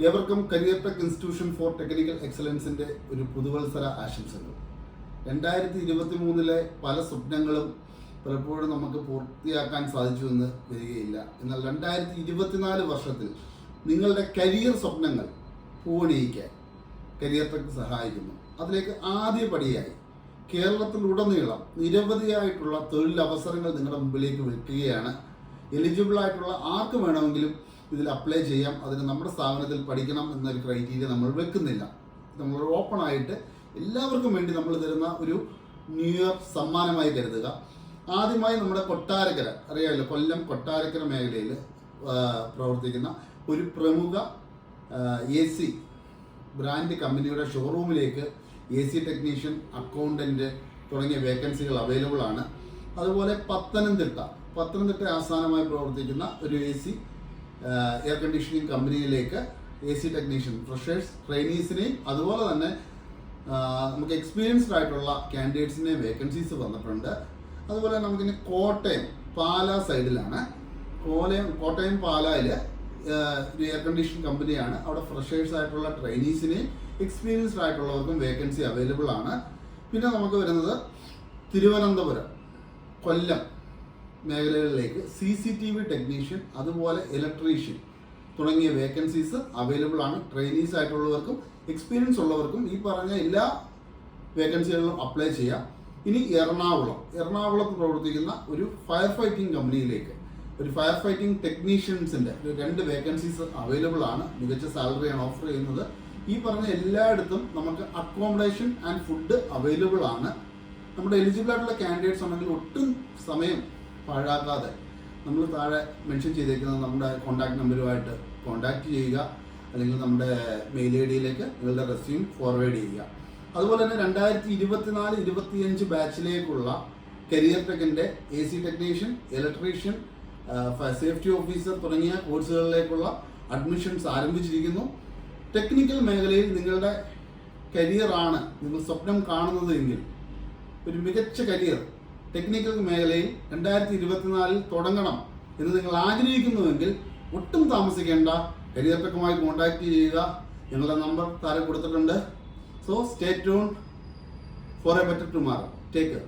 ഏവർക്കും Career Tech Institution for Technical എക്സലൻസിൻ്റെ ഒരു പുതുവത്സര ആശംസകൾ. 2023 പല സ്വപ്നങ്ങളും പലപ്പോഴും നമുക്ക് പൂർത്തിയാക്കാൻ സാധിച്ചുവെന്ന് വരികയില്ല. എന്നാൽ 2024 വർഷത്തിൽ നിങ്ങളുടെ കരിയർ സ്വപ്നങ്ങൾ പൂവണിയിക്കാൻ കരിയർ ടെക് സഹായിക്കുന്നു. അതിലേക്ക് ആദ്യപടിയായി കേരളത്തിലുടനീളം നിരവധിയായിട്ടുള്ള തൊഴിലവസരങ്ങൾ നിങ്ങളുടെ മുമ്പിലേക്ക് വെക്കുകയാണ്. എലിജിബിൾ ആയിട്ടുള്ള ആർക്ക് വേണമെങ്കിലും ഇതിൽ അപ്ലൈ ചെയ്യാം. അതിന് നമ്മുടെ സ്ഥാപനത്തിൽ പഠിക്കണം എന്നൊരു ക്രൈറ്റീരിയ നമ്മൾ വെക്കുന്നില്ല. നമ്മൾ ഓപ്പൺ ആയിട്ട് എല്ലാവർക്കും വേണ്ടി നമ്മൾ തരുന്ന ഒരു ന്യൂ ഇയർ സമ്മാനമായി കരുതുക. ആദ്യമായി നമ്മുടെ കൊട്ടാരക്കര, അറിയാമല്ലോ, കൊല്ലം കൊട്ടാരക്കര മേഖലയിൽ പ്രവർത്തിക്കുന്ന ഒരു പ്രമുഖ AC ബ്രാൻഡ് കമ്പനിയുടെ ഷോറൂമിലേക്ക് AC ടെക്നീഷ്യൻ, അക്കൗണ്ടൻറ്റ് തുടങ്ങിയ വേക്കൻസികൾ അവൈലബിൾ ആണ്. അതുപോലെ പത്തനംതിട്ട ആസ്ഥാനമായി പ്രവർത്തിക്കുന്ന ഒരു AC എയർ കണ്ടീഷനിങ് കമ്പനിയിലേക്ക് AC ടെക്നീഷ്യൻ ഫ്രഷേഴ്സ്, ട്രെയിനീസിനെയും അതുപോലെ തന്നെ നമുക്ക് എക്സ്പീരിയൻസ്ഡ് ആയിട്ടുള്ള കാൻഡിഡേറ്റ്സിനെയും വേക്കൻസീസ് വന്നിട്ടുണ്ട്. അതുപോലെ നമുക്കിനി കോട്ടയം പാല സൈഡിലാണ്. കോട്ടയം പാലയിൽ ഒരു എയർ കണ്ടീഷൻ കമ്പനിയാണ്. അവിടെ ഫ്രഷേഴ്സ് ആയിട്ടുള്ള ട്രെയിനീസിനെയും എക്സ്പീരിയൻസ്ഡ് ആയിട്ടുള്ളവർക്കും വേക്കൻസി അവൈലബിൾ ആണ്. പിന്നെ നമുക്ക് വരുന്നത് തിരുവനന്തപുരം, കൊല്ലം മേഖലകളിലേക്ക് CCTV ടെക്നീഷ്യൻ, അതുപോലെ ഇലക്ട്രീഷ്യൻ തുടങ്ങിയ വേക്കൻസീസ് അവൈലബിൾ ആണ്. ട്രെയിനീസ് ആയിട്ടുള്ളവർക്കും എക്സ്പീരിയൻസ് ഉള്ളവർക്കും ഈ പറഞ്ഞ എല്ലാ വേക്കൻസികളിലും അപ്ലൈ ചെയ്യാം. ഇനി എറണാകുളത്ത് പ്രവർത്തിക്കുന്ന ഒരു ഫയർ ഫൈറ്റിംഗ് കമ്പനിയിലേക്ക് ഒരു ഫയർ ഫൈറ്റിംഗ് ടെക്നീഷ്യൻസിൻ്റെ 2 വേക്കൻസീസ് അവൈലബിൾ ആണ്. മികച്ച സാലറിയാണ് ഓഫർ ചെയ്യുന്നത്. ഈ പറഞ്ഞ എല്ലായിടത്തും നമുക്ക് അക്കോമഡേഷൻ ആൻഡ് ഫുഡ് അവൈലബിൾ ആണ്. നമ്മുടെ എലിജിബിൾ ആയിട്ടുള്ള കാൻഡിഡേറ്റ്സ് ഉണ്ടെങ്കിൽ ഒട്ടും സമയം പാഴാക്കാതെ നമ്മൾ താഴെ മെൻഷൻ ചെയ്തേക്കുന്നത് നമ്മുടെ കോൺടാക്ട് നമ്പറുമായിട്ട് കോൺടാക്ട് ചെയ്യുക, അല്ലെങ്കിൽ നമ്മുടെ മെയിൽ ID നിങ്ങളുടെ റെസ്യൂം ഫോർവേഡ് ചെയ്യുക. അതുപോലെ തന്നെ 2024-25 ബാച്ചിലേക്കുള്ള കരിയർ ടെക്കിൻ്റെ AC technician, electrician, safety officer തുടങ്ങിയ കോഴ്സുകളിലേക്കുള്ള അഡ്മിഷൻസ് ആരംഭിച്ചിരിക്കുന്നു. ടെക്നിക്കൽ മേഖലയിൽ നിങ്ങളുടെ കരിയറാണ് നിങ്ങൾ സ്വപ്നം കാണുന്നത് എങ്കിൽ ഒരു മികച്ച കരിയർ ടെക്നിക്കൽ മേഖലയിൽ 2024 തുടങ്ങണം എന്ന് നിങ്ങൾ ആഗ്രഹിക്കുന്നുവെങ്കിൽ ഒട്ടും താമസിക്കേണ്ട, കരിയർ ടെക്കുമായി കോൺടാക്ട് ചെയ്യുക. ഞങ്ങളുടെ നമ്പർ താഴെ കൊടുത്തിട്ടുണ്ട്. So stay tune four A better tomorrow. Take care.